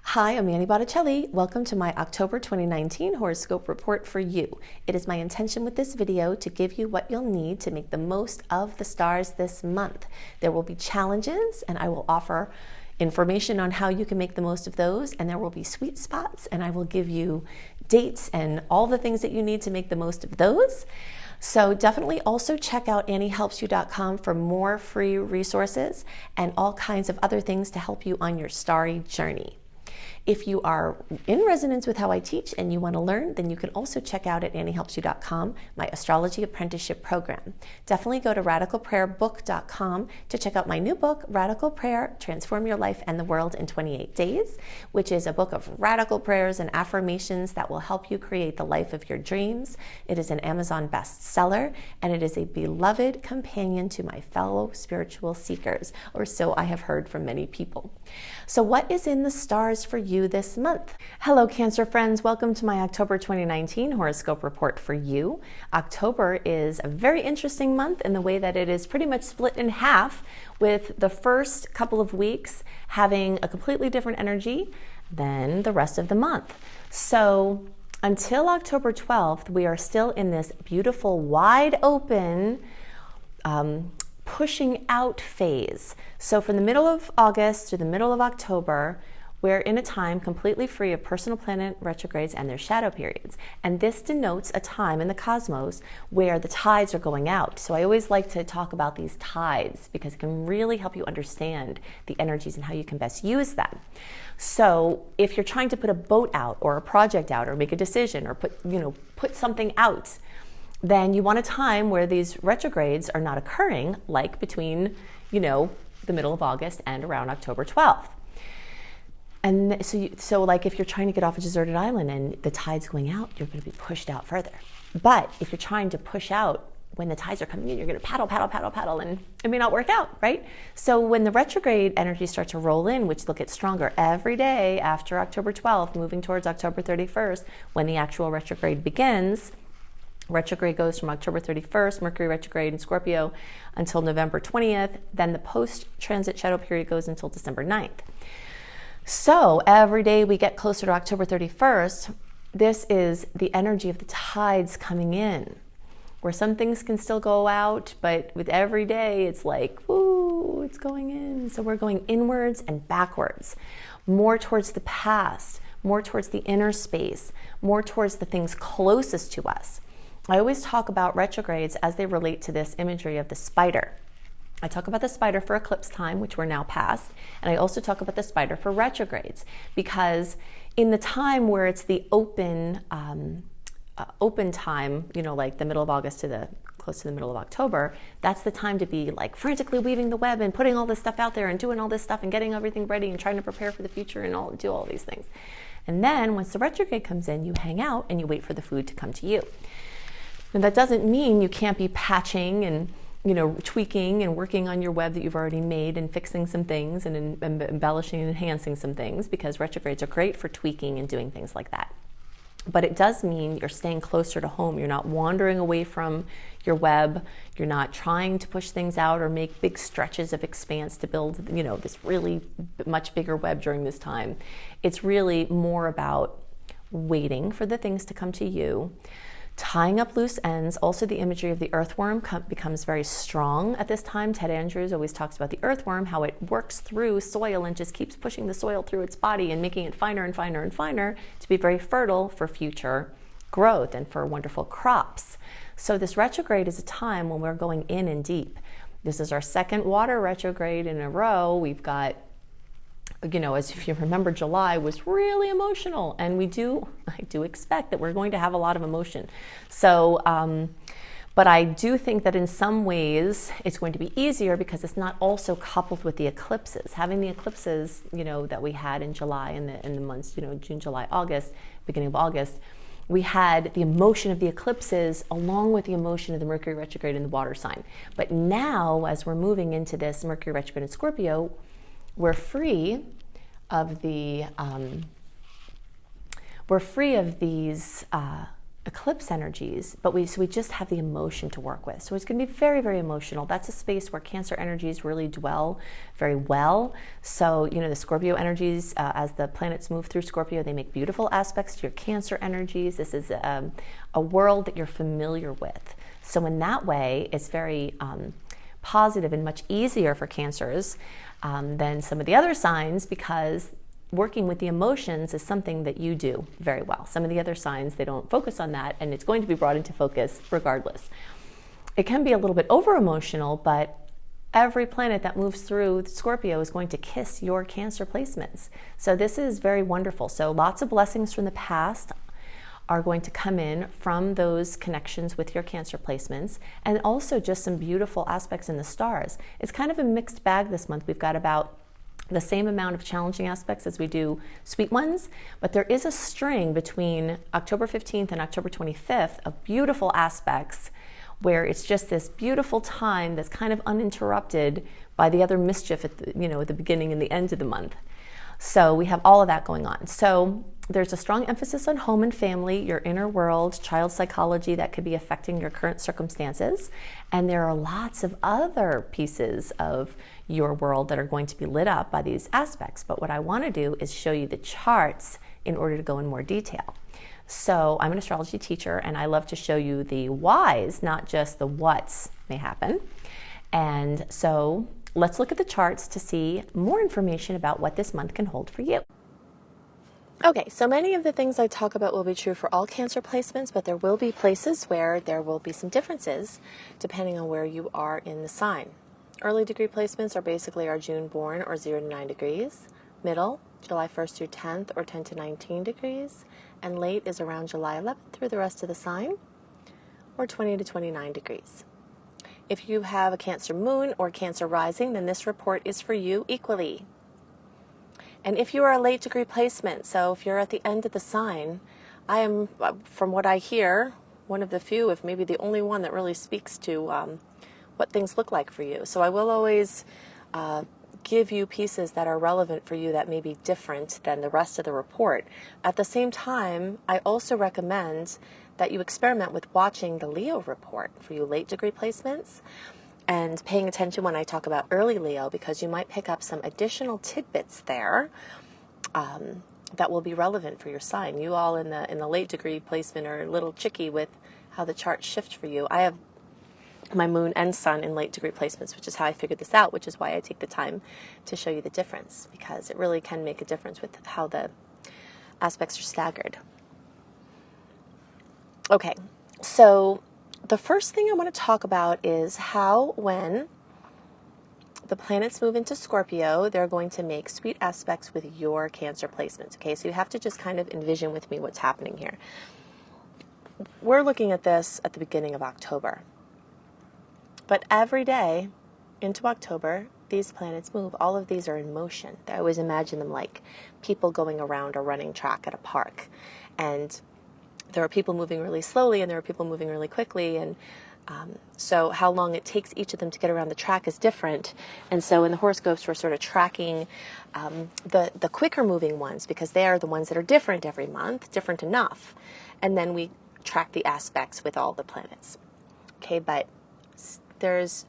Hi, I'm Manny Botticelli. Welcome to my October 2019 horoscope report for you. It is my intention with this video to give you what you'll need to make the most of the stars this month. There will be challenges, and I will offer information on how you can make the most of those, and there will be sweet spots, and I will give you dates and all the things that you need to make the most of those. So definitely also check out anniehelpsyou.com for more free resources and all kinds of other things to help you on your starry journey. If you are in resonance with how I teach and you want to learn, then you can also check out at anniehelpsyou.com my astrology apprenticeship program. Definitely go to radicalprayerbook.com to check out my new book, Radical Prayer, Transform Your Life and the World in 28 Days, which is a book of radical prayers and affirmations that will help you create the life of your dreams. It is an Amazon bestseller, and it is a beloved companion to my fellow spiritual seekers, or so I have heard from many people. So what is in the stars for you this month? Hello, Cancer friends. Welcome to my October 2019 horoscope report for you. October is a very interesting month in the way that it is pretty much split in half, with the first couple of weeks having a completely different energy than the rest of the month. So until October 12th, we are still in this beautiful, wide open, pushing out phase. So from the middle of August to the middle of October, we're in a time completely free of personal planet retrogrades and their shadow periods. And this denotes a time in the cosmos where the tides are going out. So I always like to talk about these tides because it can really help you understand the energies and how you can best use them. So if you're trying to put a boat out or a project out or make a decision or put something out, then you want a time where these retrogrades are not occurring, like between, the middle of August and around October 12th. And so like if you're trying to get off a deserted island and the tide's going out, you're going to be pushed out further. But if you're trying to push out when the tides are coming in, you're going to paddle, and it may not work out, right? So when the retrograde energies start to roll in, which they'll get stronger every day after October 12th, moving towards October 31st, when the actual retrograde begins. Retrograde goes from October 31st, Mercury retrograde in Scorpio, until November 20th. Then the post-transit shadow period goes until December 9th. So every day we get closer to October 31st, this is the energy of the tides coming in, where some things can still go out, but with every day it's like, woo, it's going in. So we're going inwards and backwards, more towards the past, more towards the inner space, more towards the things closest to us. I always talk about retrogrades as they relate to this imagery of the spider. I talk about the spider for eclipse time, which we're now past, and I also talk about the spider for retrogrades, because in the time where it's the open time, like the middle of August to close to the middle of October, that's the time to be like frantically weaving the web and putting all this stuff out there and doing all this stuff and getting everything ready and trying to prepare for the future and do all these things. And then once the retrograde comes in, you hang out and you wait for the food to come to you. And that doesn't mean you can't be patching and tweaking and working on your web that you've already made and fixing some things and embellishing and enhancing some things, because retrogrades are great for tweaking and doing things like that. But it does mean you're staying closer to home. You're not wandering away from your web. You're not trying to push things out or make big stretches of expanse to build, this really much bigger web during this time. It's really more about waiting for the things to come to you. Tying up loose ends. Also, the imagery of the earthworm becomes very strong at this time. Ted Andrews always talks about the earthworm, how it works through soil and just keeps pushing the soil through its body and making it finer and finer and finer to be very fertile for future growth and for wonderful crops. So this retrograde is a time when we're going in and deep. This is our second water retrograde in a row. We've got, as if you remember, July was really emotional, and I do expect that we're going to have a lot of emotion. So, but I do think that in some ways it's going to be easier because it's not also coupled with the eclipses. Having the eclipses, that we had in July in the months, June, July, August, beginning of August, we had the emotion of the eclipses along with the emotion of the Mercury retrograde in the water sign. But now, as we're moving into this Mercury retrograde in Scorpio, we're free of these eclipse energies, but we just have the emotion to work with. So it's going to be very, very emotional. That's a space where Cancer energies really dwell very well. So, you know, the Scorpio energies, as the planets move through Scorpio, they make beautiful aspects to your Cancer energies. This is a world that you're familiar with. So in that way, it's very positive and much easier for Cancers than some of the other signs, because working with the emotions is something that you do very well. Some of the other signs, they don't focus on that, and it's going to be brought into focus regardless. It can be a little bit over emotional, but every planet that moves through Scorpio is going to kiss your Cancer placements. So this is very wonderful. So lots of blessings from the past are going to come in from those connections with your Cancer placements, and also just some beautiful aspects in the stars. It's kind of a mixed bag this month. We've got about the same amount of challenging aspects as we do sweet ones, but there is a string between October 15th and October 25th of beautiful aspects where it's just this beautiful time that's kind of uninterrupted by the other mischief at the beginning and the end of the month. So we have all of that going on. So there's a strong emphasis on home and family, your inner world, child psychology that could be affecting your current circumstances. And there are lots of other pieces of your world that are going to be lit up by these aspects. But what I want to do is show you the charts in order to go in more detail. So I'm an astrology teacher, and I love to show you the whys, not just the whats may happen. And so let's look at the charts to see more information about what this month can hold for you. Okay, so many of the things I talk about will be true for all Cancer placements, but there will be places where there will be some differences depending on where you are in the sign. Early degree placements are basically our June born, or 0 to 9 degrees. Middle, July 1st through 10th, or 10 to 19 degrees. And late is around July 11th through the rest of the sign, or 20 to 29 degrees. If you have a Cancer moon or Cancer rising, then this report is for you equally. And if you are a late degree placement, so if you're at the end of the sign, I am, from what I hear, one of the few, if maybe the only one that really speaks to what things look like for you. So I will always give you pieces that are relevant for you that may be different than the rest of the report. At the same time, I also recommend that you experiment with watching the Leo report for you late degree placements, and paying attention when I talk about early Leo, because you might pick up some additional tidbits there that will be relevant for your sign. You all in the late degree placement are a little tricky with how the charts shift for you. I have my moon and sun in late degree placements, which is how I figured this out, which is why I take the time to show you the difference, because it really can make a difference with how the aspects are staggered. Okay, so the first thing I want to talk about is how, when the planets move into Scorpio, they're going to make sweet aspects with your Cancer placements. Okay, so you have to just kind of envision with me what's happening here. We're looking at this at the beginning of October. But every day into October, these planets move. All of these are in motion. I always imagine them like people going around a running track at a park. And there are people moving really slowly, and there are people moving really quickly, and so how long it takes each of them to get around the track is different. And so in the horoscopes, we're sort of tracking the quicker moving ones, because they are the ones that are different every month, different enough. And then we track the aspects with all the planets. Okay, but there's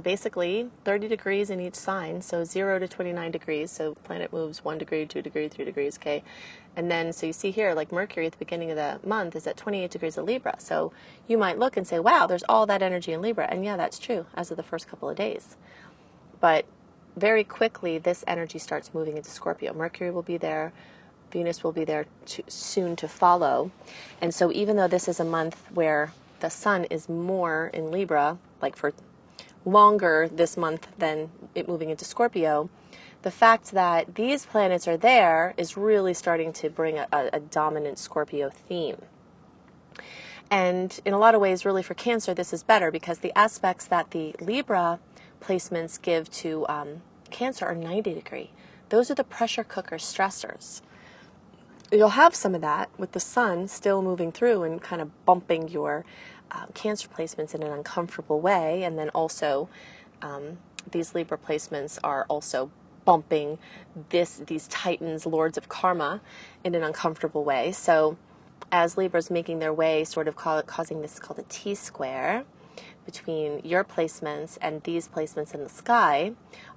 basically 30 degrees in each sign, so 0 to 29 degrees. So planet moves 1 degree, 2 degree, 3 degrees, okay? And then, so you see here, like Mercury at the beginning of the month is at 28 degrees of Libra. So you might look and say, wow, there's all that energy in Libra. And yeah, that's true as of the first couple of days. But very quickly, this energy starts moving into Scorpio. Mercury will be there. Venus will be there soon to follow. And so even though this is a month where the sun is more in Libra, like for longer this month than it moving into Scorpio, the fact that these planets are there is really starting to bring a dominant Scorpio theme. And in a lot of ways, really for Cancer, this is better, because the aspects that the Libra placements give to Cancer are 90 degree. Those are the pressure cooker stressors. You'll have some of that with the sun still moving through and kind of bumping your Cancer placements in an uncomfortable way. And then also these Libra placements are also bumping these Titans, Lords of Karma, in an uncomfortable way. So as Libra's making their way, sort of causing this called a T-square between your placements and these placements in the sky,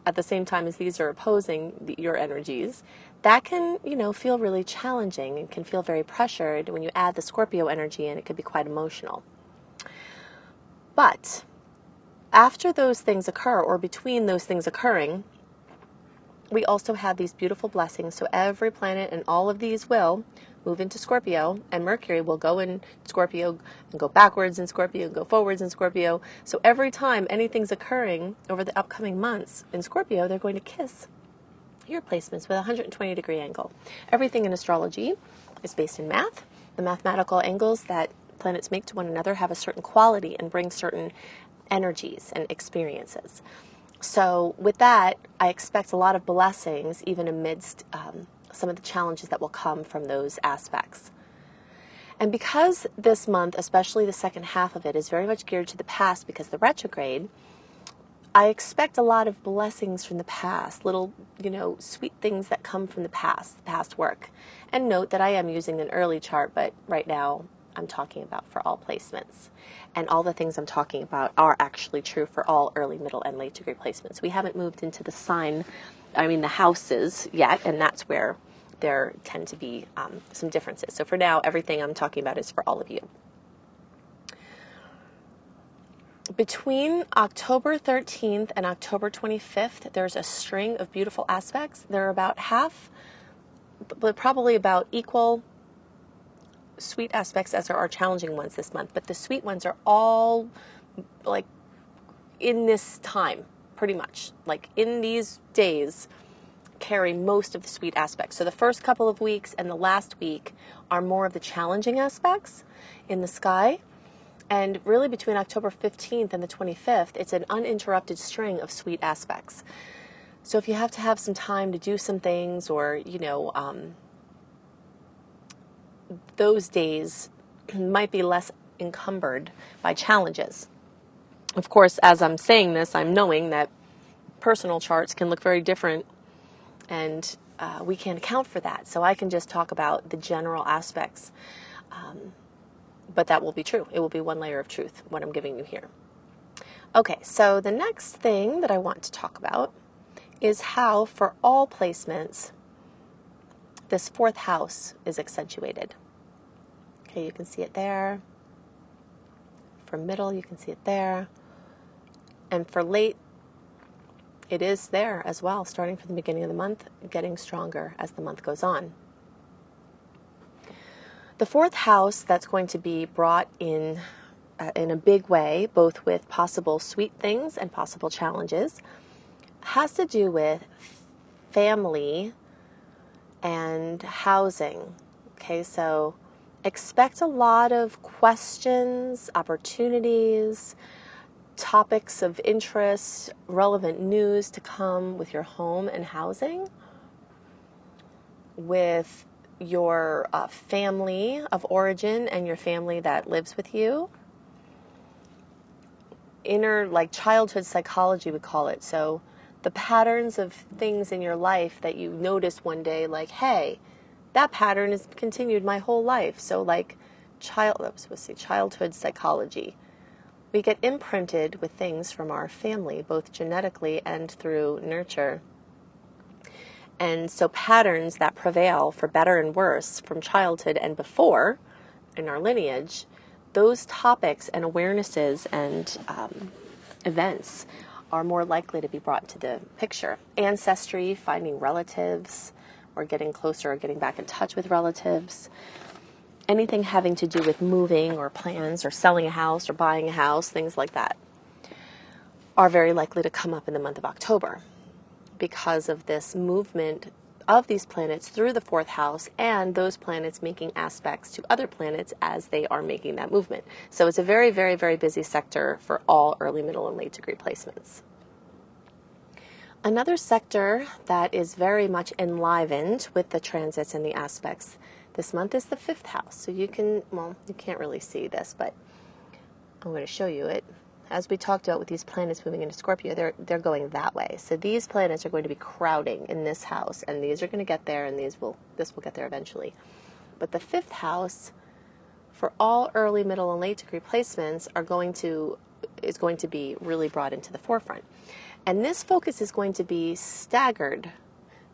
at the same time as these are opposing your energies, that can, feel really challenging and can feel very pressured. When you add the Scorpio energy in, it could be quite emotional. But after those things occur, or between those things occurring, we also have these beautiful blessings. So every planet and all of these will move into Scorpio, and Mercury will go in Scorpio and go backwards in Scorpio and go forwards in Scorpio. So every time anything's occurring over the upcoming months in Scorpio, they're going to kiss your placements with a 120-degree angle. Everything in astrology is based in math. The mathematical angles that planets make to one another have a certain quality and bring certain energies and experiences. So with that, I expect a lot of blessings, even amidst some of the challenges that will come from those aspects. And because this month, especially the second half of it, is very much geared to the past because of the retrograde, I expect a lot of blessings from the past, little, sweet things that come from the past work. And note that I am using an early chart, but right now I'm talking about for all placements. And all the things I'm talking about are actually true for all early, middle, and late degree placements. We haven't moved into the houses yet, and that's where there tend to be some differences. So for now, everything I'm talking about is for all of you. Between October 13th and October 25th, there's a string of beautiful aspects. They're about half, but probably about equal sweet aspects as there are challenging ones this month. But the sweet ones are all like in this time, pretty much. Like in these days, carry most of the sweet aspects. So the first couple of weeks and the last week are more of the challenging aspects in the sky. And really between October 15th and the 25th, it's an uninterrupted string of sweet aspects. So if you have to have some time to do some things, or, those days might be less encumbered by challenges. Of course, as I'm saying this, I'm knowing that personal charts can look very different, and we can't account for that. So I can just talk about the general aspects. But that will be true. It will be one layer of truth, what I'm giving you here. Okay, so the next thing that I want to talk about is how, for all placements, this fourth house is accentuated. Okay, you can see it there. For middle, you can see it there. And for late, it is there as well, starting from the beginning of the month, getting stronger as the month goes on. The fourth house that's going to be brought in a big way, both with possible sweet things and possible challenges, has to do with family and housing. Okay, so expect a lot of questions, opportunities, topics of interest, relevant news to come with your home and housing, with your family of origin and your family that lives with you. Inner, like childhood psychology, we call it. So the patterns of things in your life that you notice one day, like, hey, that pattern has continued my whole life. So like childhood psychology. We get imprinted with things from our family, both genetically and through nurture. And so patterns that prevail, for better and worse, from childhood and before in our lineage, those topics and awarenesses and events are more likely to be brought to the picture. Ancestry, finding relatives, or getting closer or getting back in touch with relatives. Anything having to do with moving or plans or selling a house or buying a house, things like that, are very likely to come up in the month of October, because of this movement of these planets through the fourth house, and those planets making aspects to other planets as they are making that movement. So it's a very, very, very busy sector for all early, middle, and late degree placements. Another sector that is very much enlivened with the transits and the aspects this month is the fifth house. So you can't really see this, but I'm going to show you it. As we talked about with these planets moving into Scorpio, they're going that way. So these planets are going to be crowding in this house, and these are going to get there, and this will get there eventually. But the fifth house for all early, middle, and late degree placements is going to be really brought into the forefront. And this focus is going to be staggered,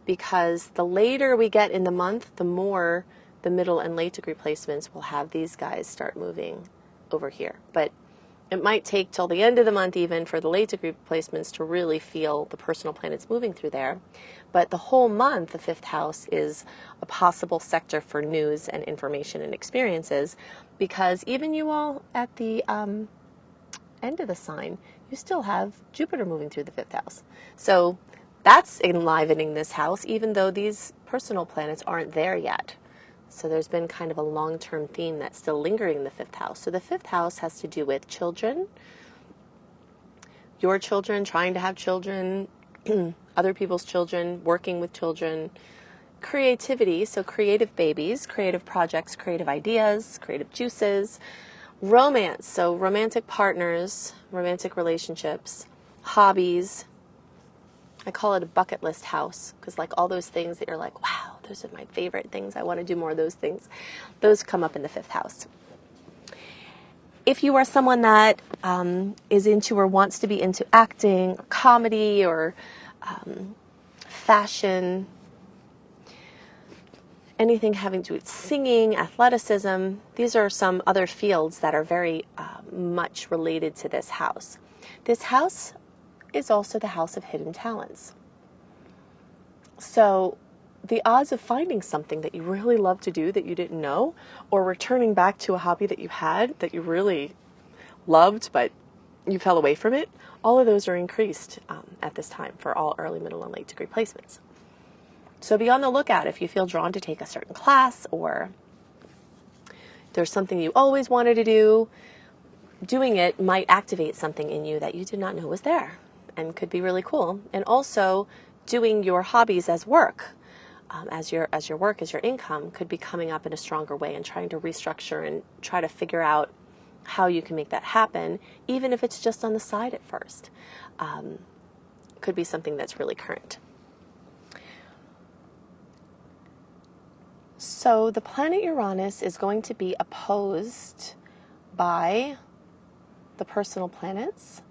because the later we get in the month, the more the middle and late degree placements will have these guys start moving over here. But it might take till the end of the month even for the late degree placements to really feel the personal planets moving through there. But the whole month, the fifth house is a possible sector for news and information and experiences, because even you all at the end of the sign, you still have Jupiter moving through the fifth house. So that's enlivening this house, even though these personal planets aren't there yet. So there's been kind of a long-term theme that's still lingering in the fifth house. So the fifth house has to do with children, your children, trying to have children, other people's children, working with children, creativity, so creative babies, creative projects, creative ideas, creative juices, romance, so romantic partners, romantic relationships, hobbies. I call it a bucket list house, because like all those things that you're like, wow, those are my favorite things, I want to do more of those things, those come up in the fifth house. If you are someone that is into or wants to be into acting, or comedy, or fashion, anything having to do with singing, athleticism, these are some other fields that are very much related to this house. This house is also the house of hidden talents. So the odds of finding something that you really love to do that you didn't know, or returning back to a hobby that you had that you really loved but you fell away from it, all of those are increased at this time for all early, middle, and late degree placements. So be on the lookout if you feel drawn to take a certain class, or there's something you always wanted to do. Doing it might activate something in you that you did not know was there, and could be really cool. And also doing your hobbies as work, as your work, as your income, could be coming up in a stronger way, and trying to restructure and try to figure out how you can make that happen, even if it's just on the side at first. Could be something that's really current. So the planet Uranus is going to be opposed by the personal planets.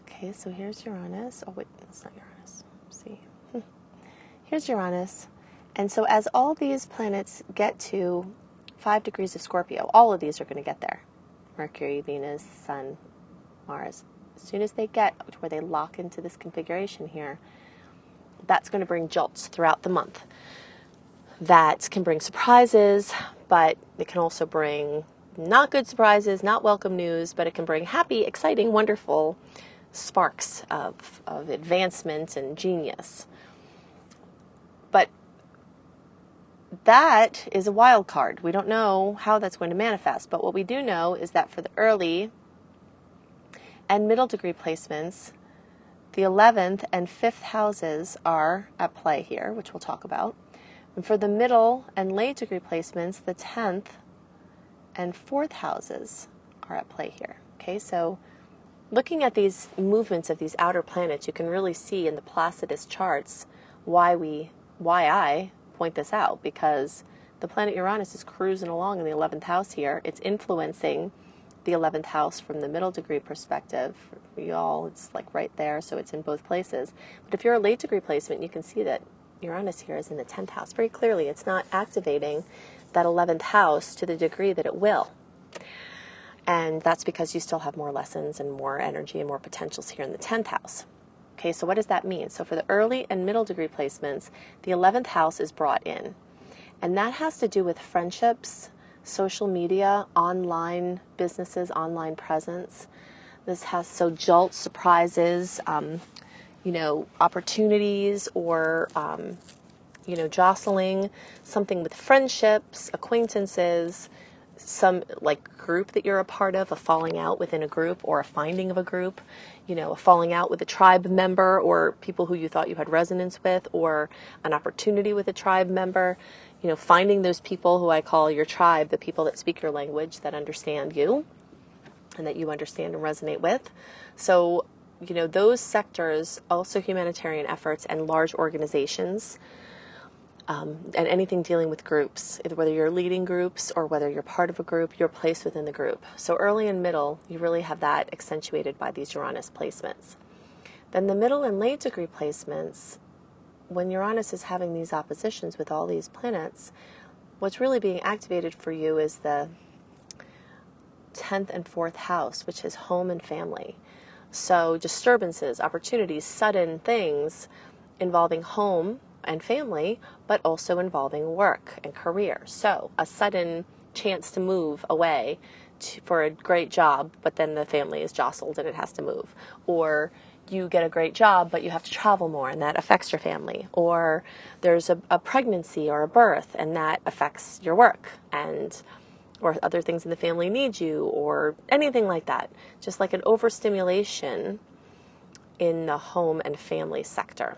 Okay, so here's Uranus. Oh, wait, it's not Uranus. Let's see. Here's Uranus. And so as all these planets get to 5 degrees of Scorpio, all of these are going to get there. Mercury, Venus, Sun, Mars. As soon as they get to where they lock into this configuration here, that's going to bring jolts throughout the month. That can bring surprises, but it can also bring not good surprises, not welcome news, but it can bring happy, exciting, wonderful sparks of advancement and genius. But that is a wild card. We don't know how that's going to manifest, but what we do know is that for the early and middle degree placements, the 11th and 5th houses are at play here, which we'll talk about. And for the middle and late degree placements, the 10th and 4th houses are at play here. Okay, so looking at these movements of these outer planets, you can really see in the Placidus charts why I point this out, because the planet Uranus is cruising along in the 11th house here. It's influencing the 11th house from the middle degree perspective. For y'all, it's like right there, so it's in both places. But if you're a late degree placement, you can see that Uranus here is in the 10th house. Very clearly, it's not activating that 11th house to the degree that it will. And that's because you still have more lessons and more energy and more potentials here in the 10th house. Okay, so what does that mean? So for the early and middle degree placements, the 11th house is brought in. And that has to do with friendships, social media, online businesses, online presence. This has, so jolts, surprises, opportunities, or, jostling, something with friendships, acquaintances, some like group that you're a part of, a falling out within a group, or a finding of a group, a falling out with a tribe member, or people who you thought you had resonance with, or an opportunity with a tribe member, finding those people who I call your tribe, the people that speak your language, that understand you, and that you understand and resonate with. So, those sectors, also humanitarian efforts and large organizations, and anything dealing with groups, whether you're leading groups or whether you're part of a group, your place within the group. So early and middle, you really have that accentuated by these Uranus placements. Then the middle and late degree placements, when Uranus is having these oppositions with all these planets, what's really being activated for you is the 10th and 4th house, which is home and family. So disturbances, opportunities, sudden things involving home and family, but also involving work and career. So a sudden chance to move away for a great job, but then the family is jostled and it has to move. Or you get a great job, but you have to travel more and that affects your family. Or there's a pregnancy or a birth and that affects your work, and or other things in the family need you, or anything like that. Just like an overstimulation in the home and family sector.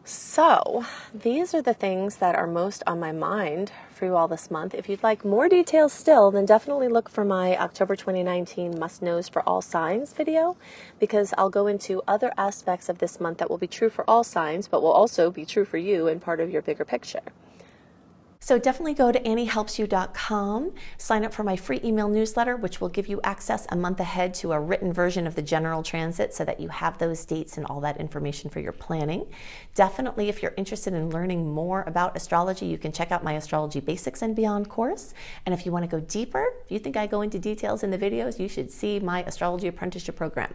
So these are the things that are most on my mind for you all this month. If you'd like more details still, then definitely look for my October 2019 Must Knows for All Signs video, because I'll go into other aspects of this month that will be true for all signs, but will also be true for you and part of your bigger picture. So definitely go to AnnieHelpsYou.com, sign up for my free email newsletter, which will give you access a month ahead to a written version of the general transit so that you have those dates and all that information for your planning. Definitely, if you're interested in learning more about astrology, you can check out my Astrology Basics and Beyond course. And if you want to go deeper, if you think I go into details in the videos, you should see my Astrology Apprenticeship program.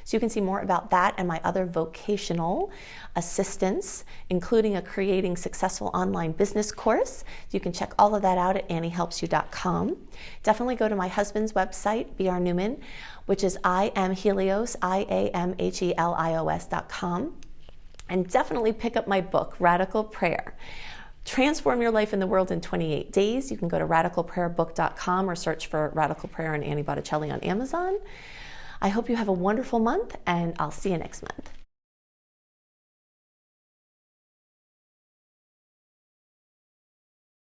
So you can see more about that and my other vocational assistance, including a Creating Successful Online Business course. You can check all of that out at AnnieHelpsYou.com. Definitely go to my husband's website, B.R. Newman, which is IamHelios, IamHelios.com. And definitely pick up my book, Radical Prayer. Transform your life in the world in 28 days. You can go to radicalprayerbook.com or search for Radical Prayer and Annie Botticelli on Amazon. I hope you have a wonderful month, and I'll see you next month.